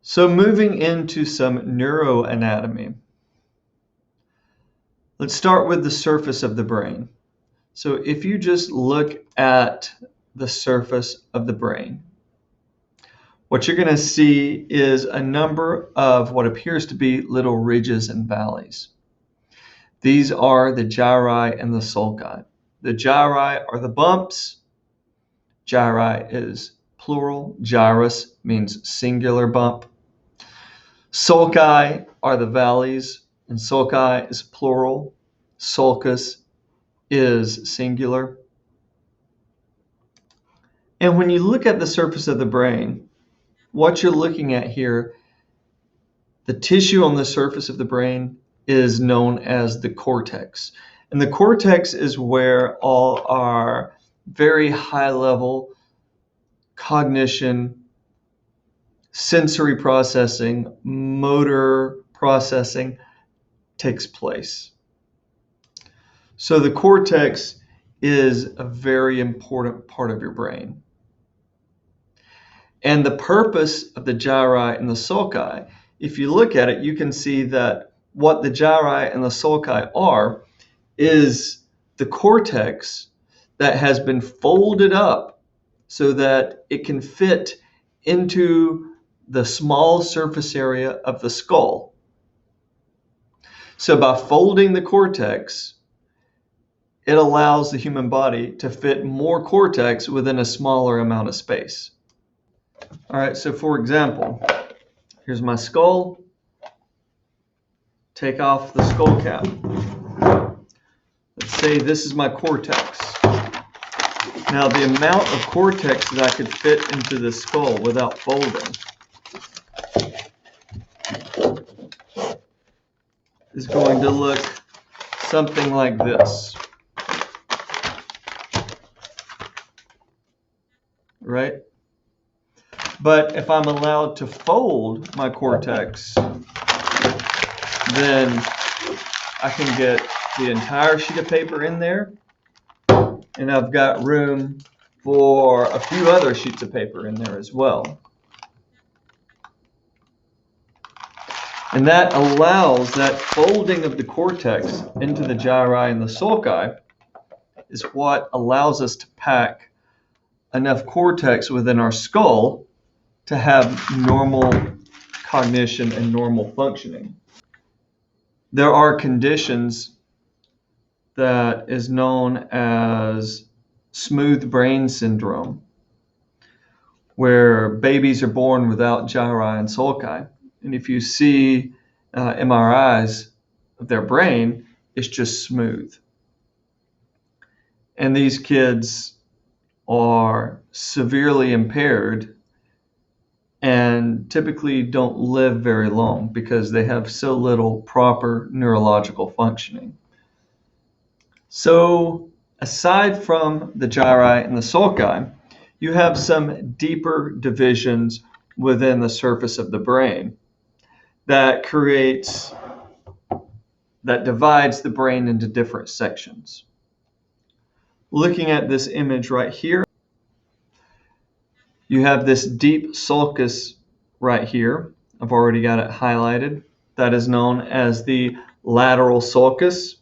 So moving into some neuroanatomy. Let's start with the surface of the brain. So if you just look at the surface of the brain, what you're going to see is a number of what appears to be little ridges and valleys. These are the gyri and the sulci. The gyri are the bumps. Gyri is plural. Gyrus means singular bump. Sulci are the valleys, and sulci is plural. Sulcus is singular. And when you look at the surface of the brain, what you're looking at here, the tissue on the surface of the brain is known as the cortex. And the cortex is where all our very high-level cognition, sensory processing, motor processing takes place. So the cortex is a very important part of your brain. And the purpose of the gyri and the sulci, if you look at it, you can see that what the gyri and the sulci are is the cortex that has been folded up so that it can fit into the small surface area of the skull. So by folding the cortex, it allows the human body to fit more cortex within a smaller amount of space. All right, so for example, here's my skull. Take off the skull cap. Let's say this is my cortex. Now the amount of cortex that I could fit into the skull without folding is going to look something like this. Right? But if I'm allowed to fold my cortex, then I can get the entire sheet of paper in there, and I've got room for a few other sheets of paper in there as well. And that allows that folding of the cortex into the gyri and the sulci is what allows us to pack enough cortex within our skull to have normal cognition and normal functioning. There are conditions that is known as smooth brain syndrome, where babies are born without gyri and sulci. And if you see MRIs of their brain, it's just smooth. And these kids are severely impaired and typically don't live very long because they have so little proper neurological functioning. So aside from the gyri and the sulci, you have some deeper divisions within the surface of the brain that divides the brain into different sections. Looking at this image right here, you have this deep sulcus right here. I've already got it highlighted. That is known as the lateral sulcus.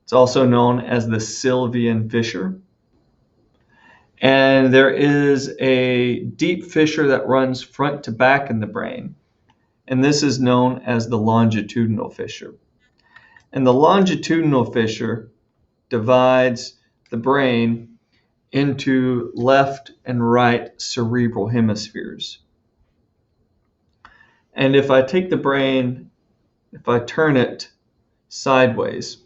It's also known as the Sylvian fissure. And there is a deep fissure that runs front to back in the brain. And this is known as the longitudinal fissure. And the longitudinal fissure divides the brain into left and right cerebral hemispheres. And if I take the brain, if I turn it sideways,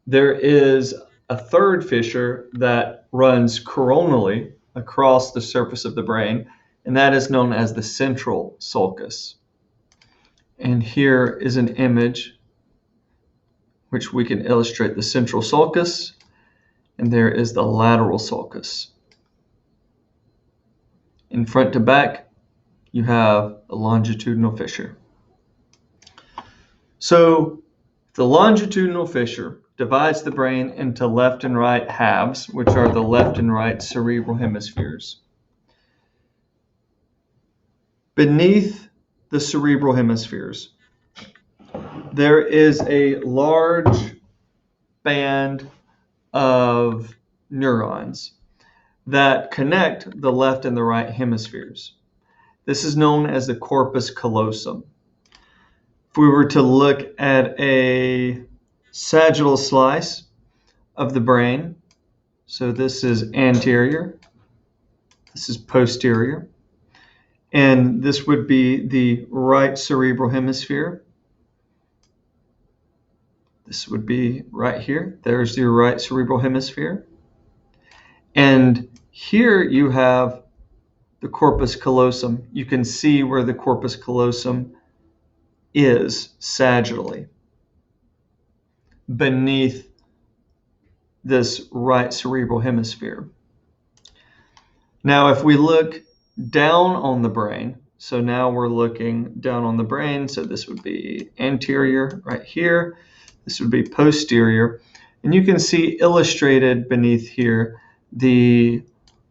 there is a third fissure that runs coronally across the surface of the brain, and that is known as the central sulcus. And here is an image which we can illustrate the central sulcus, and there is the lateral sulcus. In front to back, you have a longitudinal fissure. So the longitudinal fissure divides the brain into left and right halves, which are the left and right cerebral hemispheres. Beneath the cerebral hemispheres. There is a large band of neurons that connect the left and the right hemispheres. This is known as the corpus callosum. If we were to look at a sagittal slice of the brain, so this is anterior, this is posterior, and this would be the right cerebral hemisphere. This would be right here. There's your right cerebral hemisphere. And here you have the corpus callosum. You can see where the corpus callosum is sagittally beneath this right cerebral hemisphere. Now, if we look down on the brain, so now we're looking down on the brain, so this would be anterior right here. This would be posterior, and you can see illustrated beneath here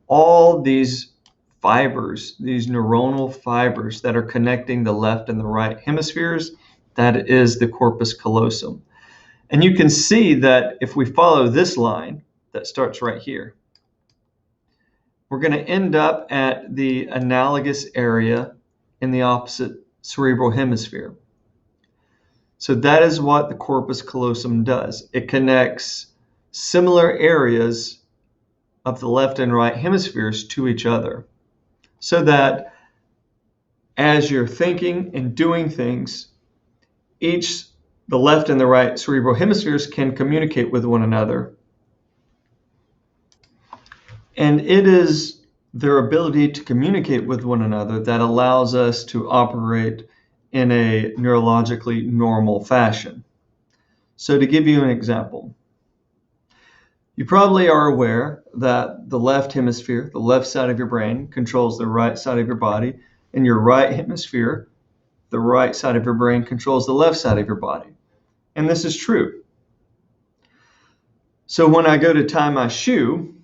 all these fibers, these neuronal fibers that are connecting the left and the right hemispheres. That is the corpus callosum. And you can see that if we follow this line that starts right here, we're going to end up at the analogous area in the opposite cerebral hemisphere. So that is what the corpus callosum does. It connects similar areas of the left and right hemispheres to each other, so that as you're thinking and doing things, the left and the right cerebral hemispheres can communicate with one another. And it is their ability to communicate with one another that allows us to operate in a neurologically normal fashion. So to give you an example, you probably are aware that the left hemisphere, the left side of your brain, controls the right side of your body, and your right hemisphere, the right side of your brain, controls the left side of your body. And this is true. So when I go to tie my shoe,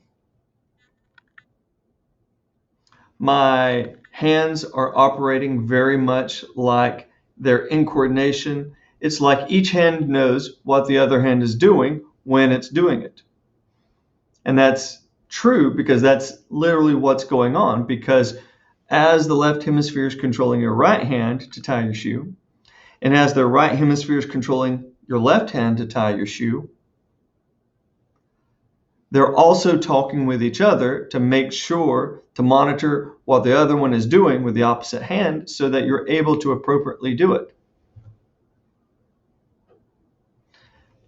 my hands are operating very much like they're in coordination. It's like each hand knows what the other hand is doing when it's doing it. And that's true because that's literally what's going on, because as the left hemisphere is controlling your right hand to tie your shoe, and as the right hemisphere is controlling your left hand to tie your shoe, they're also talking with each other to make sure to monitor what the other one is doing with the opposite hand so that you're able to appropriately do it.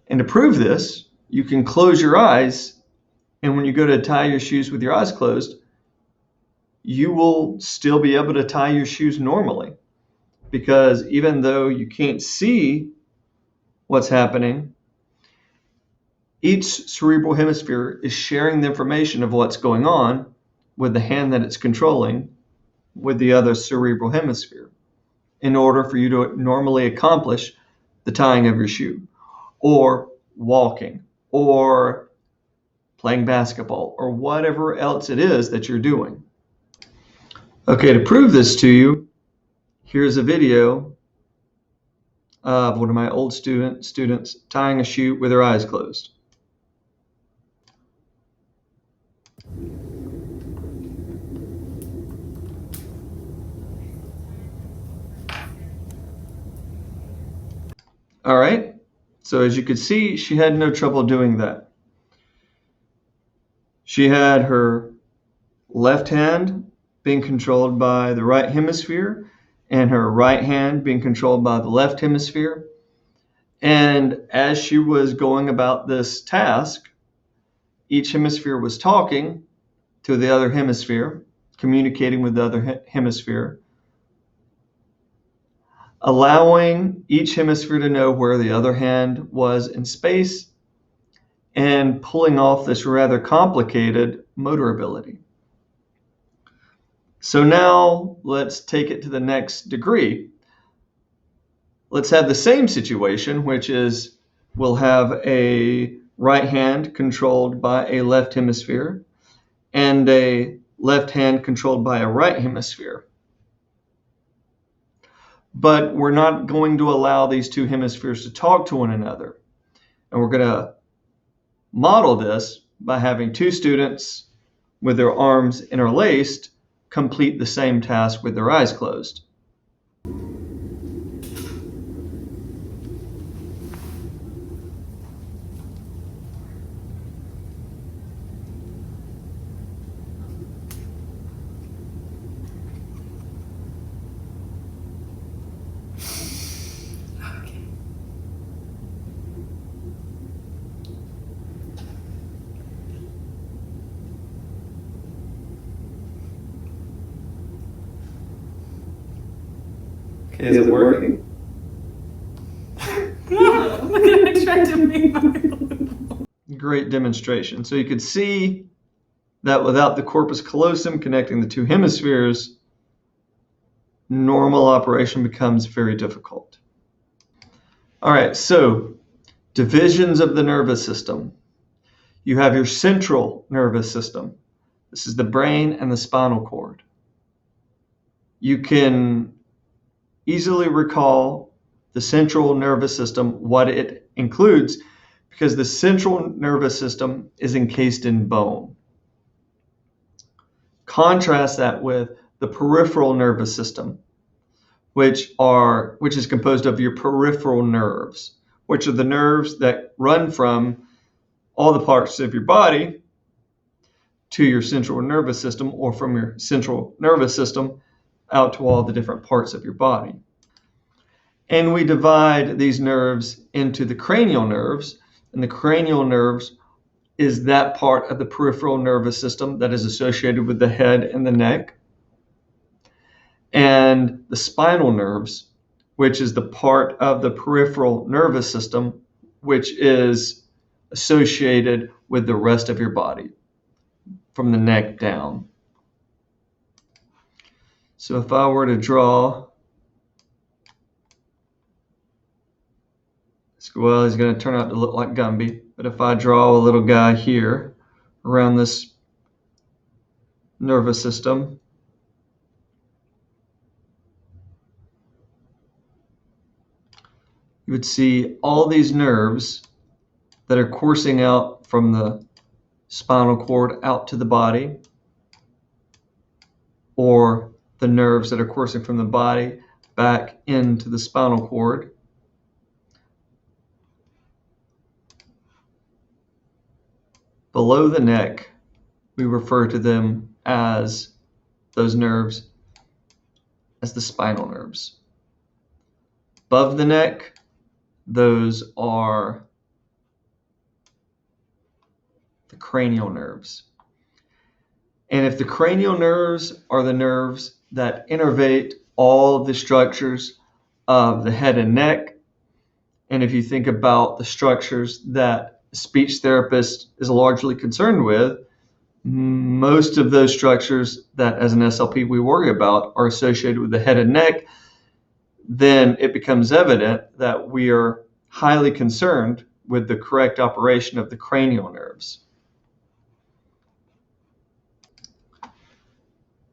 And to prove this, you can close your eyes, and when you go to tie your shoes with your eyes closed, you will still be able to tie your shoes normally, because even though you can't see what's happening, each cerebral hemisphere is sharing the information of what's going on with the hand that it's controlling with the other cerebral hemisphere in order for you to normally accomplish the tying of your shoe, or walking, or playing basketball, or whatever else it is that you're doing. Okay, to prove this to you, here's a video of one of my old students tying a shoe with her eyes closed. All right, so as you could see, she had no trouble doing that. She had her left hand being controlled by the right hemisphere and her right hand being controlled by the left hemisphere. And as she was going about this task, each hemisphere was talking to the other hemisphere, communicating with the other hemisphere, allowing each hemisphere to know where the other hand was in space, and pulling off this rather complicated motor ability. So now let's take it to the next degree. Let's have the same situation, which is we'll have a right hand controlled by a left hemisphere and a left hand controlled by a right hemisphere. but we're not going to allow these two hemispheres to talk to one another. And we're going to model this by having two students with their arms interlaced complete the same task with their eyes closed. Okay, is it working? No, I'm gonna try to make my Great demonstration. So you could see that without the corpus callosum connecting the two hemispheres, normal operation becomes very difficult. All right, so divisions of the nervous system. You have your central nervous system. This is the brain and the spinal cord. You can easily recall the central nervous system, what it includes, because the central nervous system is encased in bone. Contrast that with the peripheral nervous system, which is composed of your peripheral nerves, which are the nerves that run from all the parts of your body to your central nervous system, or from your central nervous system out to all the different parts of your body. And we divide these nerves into the cranial nerves, and the cranial nerves is that part of the peripheral nervous system that is associated with the head and the neck, and the spinal nerves, which is the part of the peripheral nervous system which is associated with the rest of your body from the neck down. So if I were to draw, well, he's going to turn out to look like Gumby, but if I draw a little guy here around this nervous system, you would see all these nerves that are coursing out from the spinal cord out to the body, or the nerves that are coursing from the body back into the spinal cord. Below the neck, we refer to them as those nerves as the spinal nerves. Above the neck, those are the cranial nerves. And if the cranial nerves are the nerves that innervate all of the structures of the head and neck, and if you think about the structures that a speech therapist is largely concerned with, most of those structures that as an SLP we worry about are associated with the head and neck, then it becomes evident that we are highly concerned with the correct operation of the cranial nerves.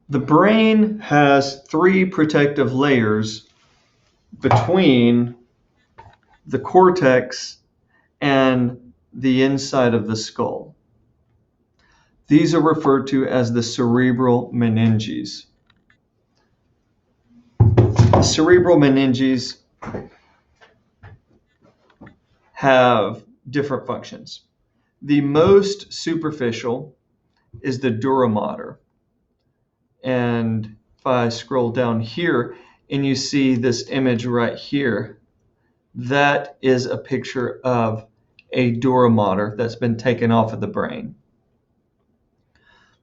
The brain has three protective layers between the cortex and the inside of the skull. These are referred to as the cerebral meninges. The cerebral meninges have different functions. The most superficial is the dura mater. And if I scroll down here and you see this image right here, that is a picture of a dura mater that's been taken off of the brain.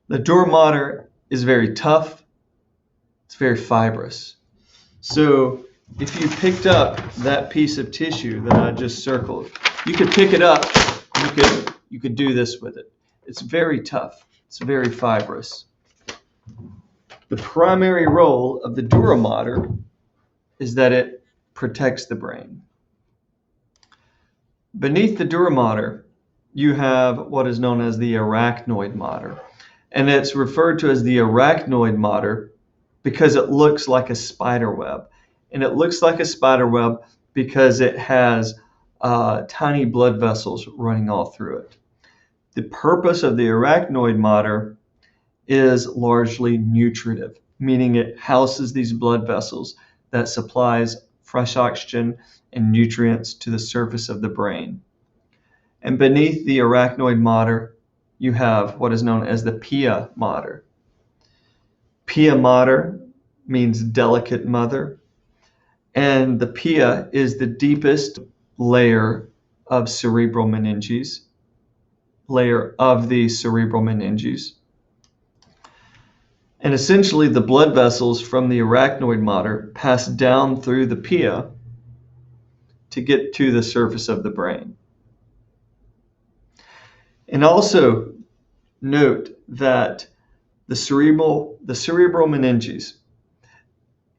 The dura mater is very tough. It's very fibrous. So if you picked up that piece of tissue that I just circled, you could pick it up and you could do this with it. It's very tough. It's very fibrous. The primary role of the dura mater is that it protects the brain. Beneath the dura mater, you have what is known as the arachnoid mater. And it's referred to as the arachnoid mater because it looks like a spider web. and it looks like a spider web because it has tiny blood vessels running all through it. The purpose of the arachnoid mater is largely nutritive, meaning it houses these blood vessels that supplies fresh oxygen and nutrients to the surface of the brain. And beneath the arachnoid mater, you have what is known as the pia mater. Pia mater means delicate mother, and the pia is the deepest layer of cerebral meninges, And essentially, the blood vessels from the arachnoid mater pass down through the pia to get to the surface of the brain. And also note that the cerebral meninges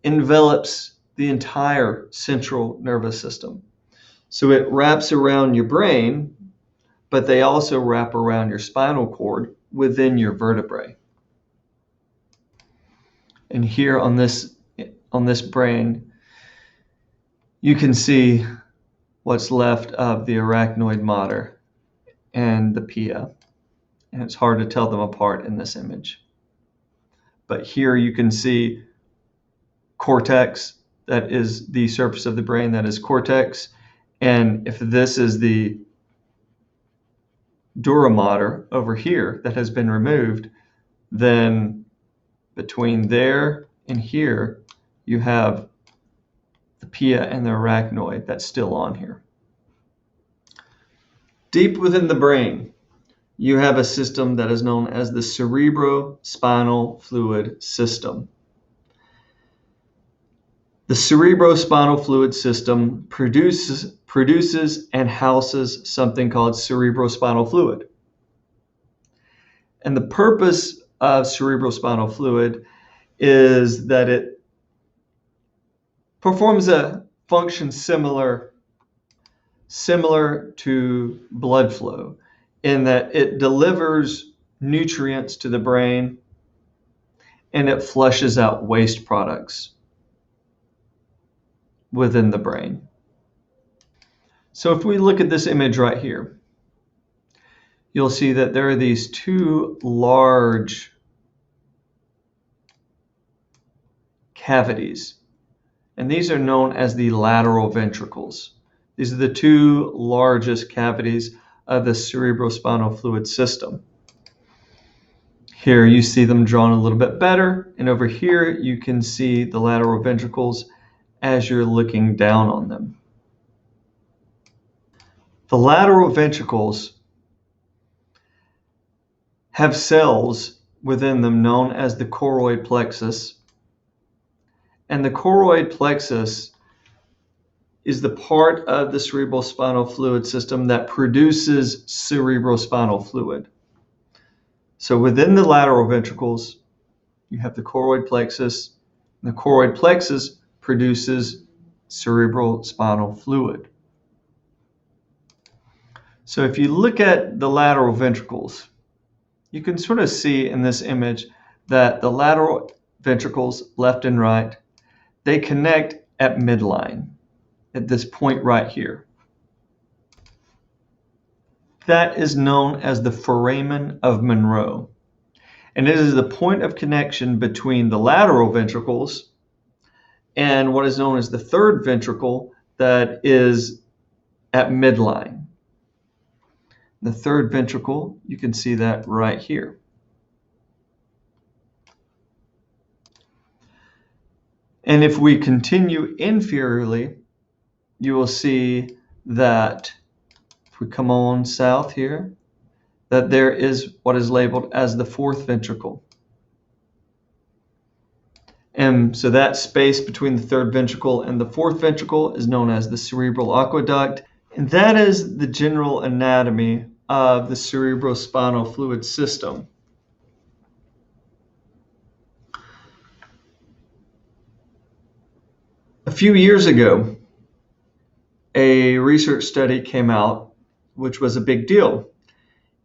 envelops the entire central nervous system. So it wraps around your brain, but they also wrap around your spinal cord within your vertebrae. And here on this brain, you can see what's left of the arachnoid mater and the pia. And it's hard to tell them apart in this image. But here you can see cortex, that is the surface of the brain, that is cortex. And if this is the dura mater over here that has been removed, then between there and here, you have the pia and the arachnoid that's still on here. Deep within the brain, you have a system that is known as the cerebrospinal fluid system. The cerebrospinal fluid system produces and houses something called cerebrospinal fluid. And the purpose of cerebrospinal fluid is that it performs a function similar to blood flow, in that it delivers nutrients to the brain and it flushes out waste products within the brain. So if we look at this image right here, you'll see that there are these two large cavities, and these are known as the lateral ventricles. These are the two largest cavities of the cerebrospinal fluid system. Here you see them drawn a little bit better, and over here you can see the lateral ventricles as you're looking down on them. The lateral ventricles have cells within them known as the choroid plexus, and the choroid plexus is the part of the cerebrospinal fluid system that produces cerebrospinal fluid. So within the lateral ventricles, you have the choroid plexus, and the choroid plexus produces cerebrospinal fluid. So if you look at the lateral ventricles, you can sort of see in this image that the lateral ventricles, left and right, they connect at midline, at this point right here. That is known as the foramen of Monroe. And it is the point of connection between the lateral ventricles and what is known as the third ventricle that is at midline. The third ventricle, you can see that right here. And if we continue inferiorly, you will see that if we come on south here, that there is what is labeled as the fourth ventricle. And so that space between the third ventricle and the fourth ventricle is known as the cerebral aqueduct. And that is the general anatomy of the cerebrospinal fluid system. A few years ago, a research study came out, which was a big deal.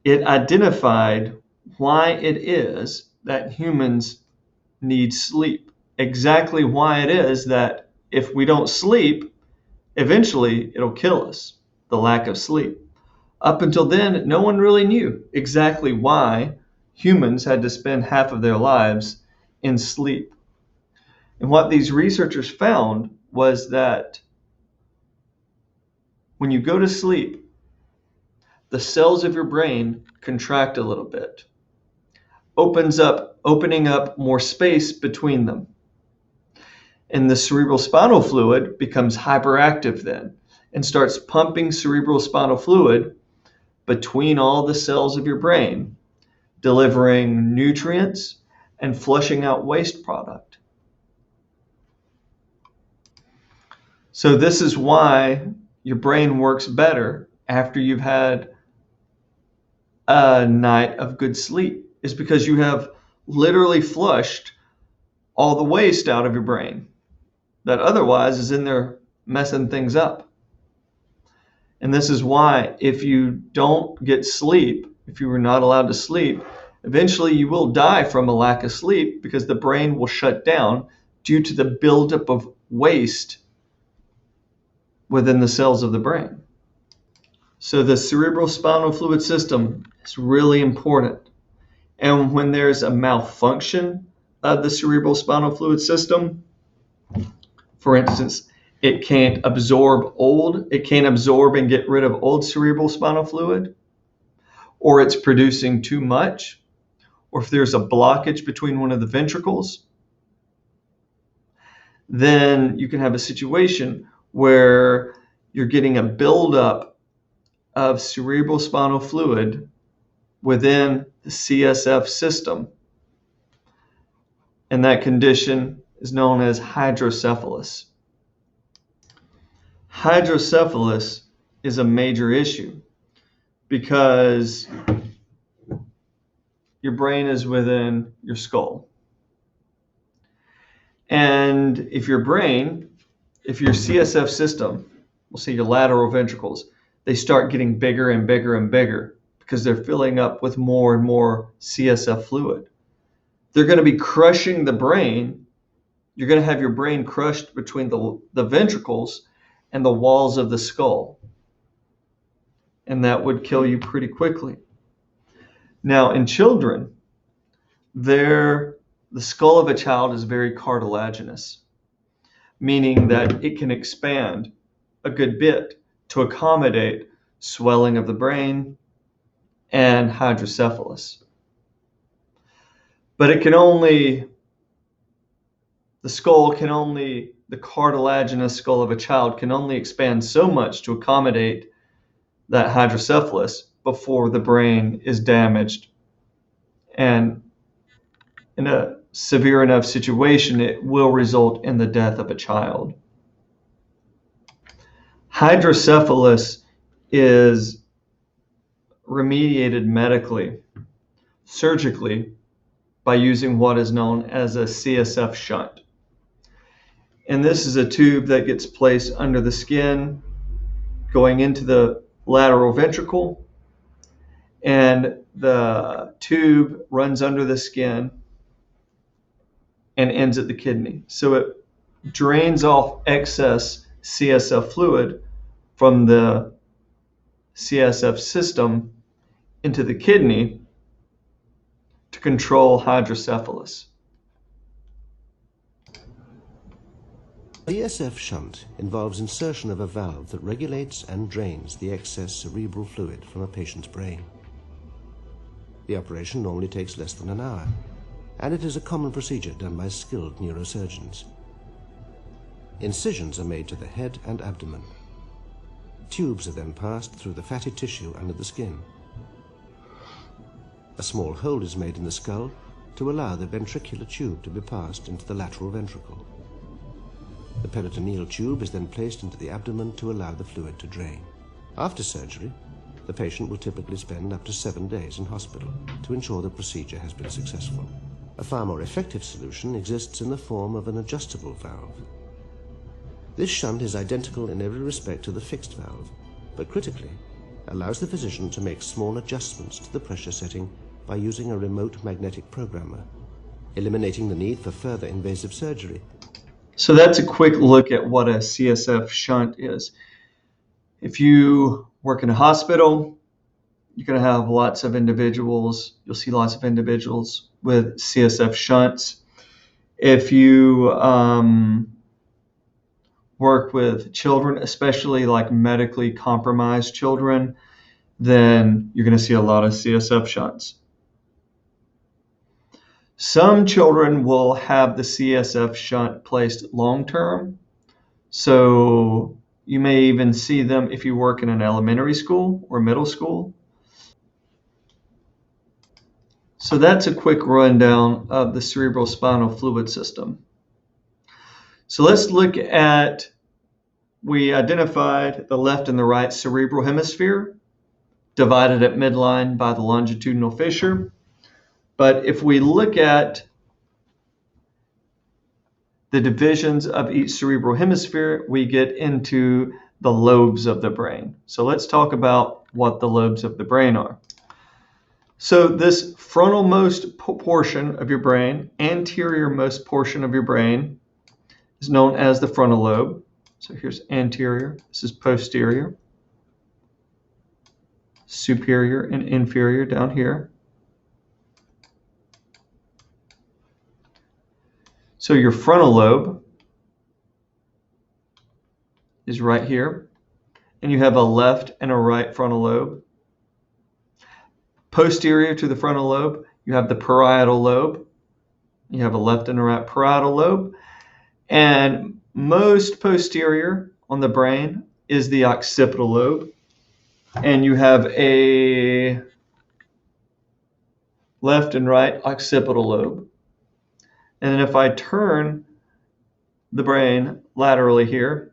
It identified why it is that humans need sleep, exactly why it is that if we don't sleep, eventually it'll kill us, the lack of sleep. Up until then, no one really knew exactly why humans had to spend half of their lives in sleep. And what these researchers found was that when you go to sleep, the cells of your brain contract a little bit, opening up more space between them. And the cerebrospinal fluid becomes hyperactive then and starts pumping cerebrospinal fluid between all the cells of your brain, delivering nutrients and flushing out waste product. So this is why your brain works better after you've had a night of good sleep, is because you have literally flushed all the waste out of your brain that otherwise is in there messing things up. And this is why if you don't get sleep, if you were not allowed to sleep, eventually you will die from a lack of sleep because the brain will shut down due to the buildup of waste within the cells of the brain. So the cerebrospinal fluid system is really important. And when there's a malfunction of the cerebrospinal fluid system, for instance, it can't absorb and get rid of old cerebrospinal fluid, or it's producing too much, or if there's a blockage between one of the ventricles, then you can have a situation where you're getting a buildup of cerebrospinal fluid within the CSF system. And that condition is known as hydrocephalus. Hydrocephalus is a major issue because your brain is within your skull. And if your CSF system, we'll say your lateral ventricles, they start getting bigger and bigger and bigger because they're filling up with more and more CSF fluid. They're going to be crushing the brain. You're going to have your brain crushed between the ventricles and the walls of the skull. And that would kill you pretty quickly. Now, in children, the skull of a child is very cartilaginous, meaning that it can expand a good bit to accommodate swelling of the brain and hydrocephalus. But the cartilaginous skull of a child can only expand so much to accommodate that hydrocephalus before the brain is damaged. And in a severe enough situation, it will result in the death of a child. Hydrocephalus is remediated medically, surgically, by using what is known as a CSF shunt. And this is a tube that gets placed under the skin, going into the lateral ventricle, and the tube runs under the skin and ends at the kidney. So it drains off excess CSF fluid from the CSF system into the kidney to control hydrocephalus. The CSF shunt involves insertion of a valve that regulates and drains the excess cerebral fluid from a patient's brain. The operation normally takes less than an hour, and it is a common procedure done by skilled neurosurgeons. Incisions are made to the head and abdomen. Tubes are then passed through the fatty tissue under the skin. A small hole is made in the skull to allow the ventricular tube to be passed into the lateral ventricle. The peritoneal tube is then placed into the abdomen to allow the fluid to drain. After surgery, the patient will typically spend up to 7 days in hospital to ensure the procedure has been successful. A far more effective solution exists in the form of an adjustable valve. This shunt is identical in every respect to the fixed valve, but critically allows the physician to make small adjustments to the pressure setting by using a remote magnetic programmer, eliminating the need for further invasive surgery So that's a quick look at what a CSF shunt is. If you work in a hospital, you're going to have lots of individuals. You'll see lots of individuals with CSF shunts. If you work with children, especially like medically compromised children, then you're going to see a lot of CSF shunts. Some children will have the CSF shunt placed long-term. So you may even see them if you work in an elementary school or middle school. So that's a quick rundown of the cerebrospinal fluid system. So let's look at, we identified the left and the right cerebral hemisphere, divided at midline by the longitudinal fissure. But if we look at the divisions of each cerebral hemisphere, we get into the lobes of the brain. So let's talk about what the lobes of the brain are. So this frontalmost portion of your brain, anterior-most portion of your brain, is known as the frontal lobe. So here's anterior, this is posterior, superior and inferior down here. So your frontal lobe is right here, and you have a left and a right frontal lobe. Posterior to the frontal lobe, you have the parietal lobe. You have a left and a right parietal lobe. And most posterior on the brain is the occipital lobe. And you have a left and right occipital lobe. And then if I turn the brain laterally here,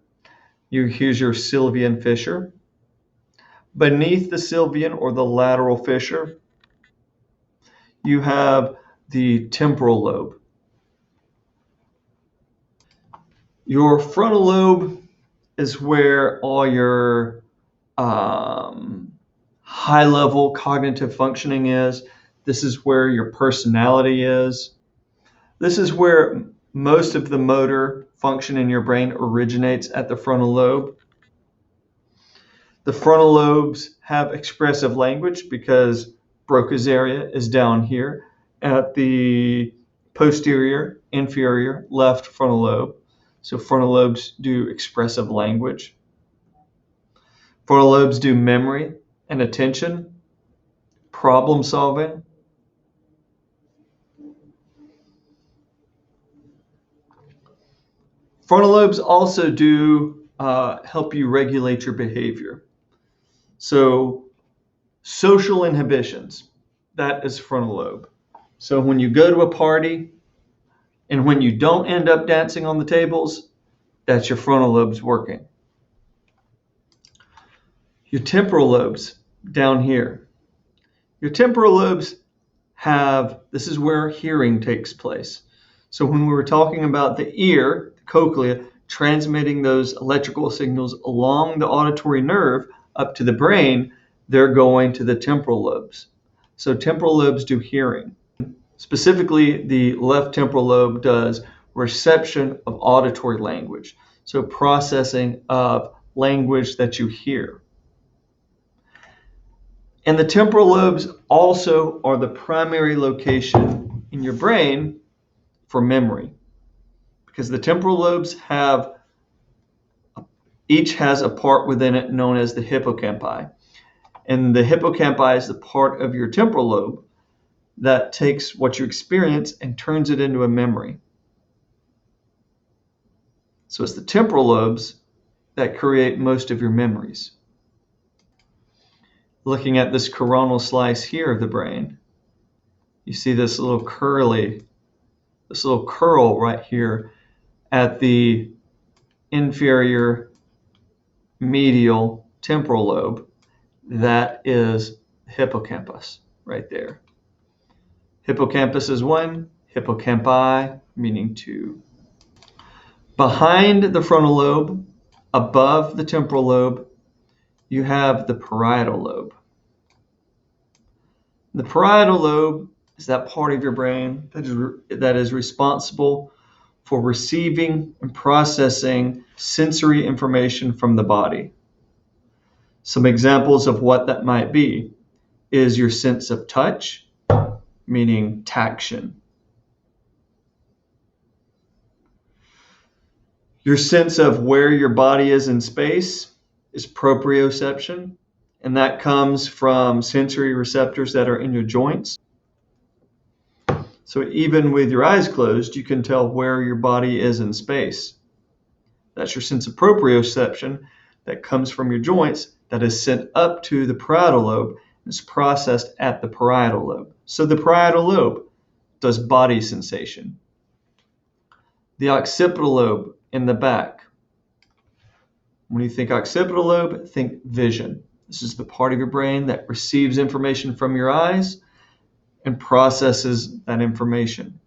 here's your sylvian fissure. Beneath the sylvian or the lateral fissure, you have the temporal lobe. Your frontal lobe is where all your high-level cognitive functioning is. This is where your personality is. This is where most of the motor function in your brain originates, at the frontal lobe. The frontal lobes have expressive language because Broca's area is down here at the posterior, inferior, left frontal lobe. So frontal lobes do expressive language. Frontal lobes do memory and attention, problem solving. Frontal lobes also do help you regulate your behavior. So social inhibitions, that is frontal lobe. So when you go to a party and when you don't end up dancing on the tables, that's your frontal lobes working. Your temporal lobes down here. Your temporal lobes this is where hearing takes place. So when we were talking about the ear, the cochlea, transmitting those electrical signals along the auditory nerve up to the brain, they're going to the temporal lobes. So temporal lobes do hearing. Specifically, the left temporal lobe does reception of auditory language, so processing of language that you hear. And the temporal lobes also are the primary location in your brain for memory, because the temporal lobes each has a part within it known as the hippocampi. And the hippocampi is the part of your temporal lobe that takes what you experience and turns it into a memory. So it's the temporal lobes that create most of your memories. Looking at this coronal slice here of the brain, you see this little curl right here at the inferior medial temporal lobe. That is hippocampus right there. Hippocampus is 1, hippocampi meaning 2. Behind the frontal lobe, above the temporal lobe, you have the parietal lobe. The parietal lobe is that part of your brain that is responsible for receiving and processing sensory information from the body. Some examples of what that might be is your sense of touch, meaning taction. Your sense of where your body is in space is proprioception, and that comes from sensory receptors that are in your joints. So even with your eyes closed, you can tell where your body is in space. That's your sense of proprioception that comes from your joints that is sent up to the parietal lobe and is processed at the parietal lobe. So the parietal lobe does body sensation. The occipital lobe in the back. When you think occipital lobe, think vision. This is the part of your brain that receives information from your eyes and processes that information.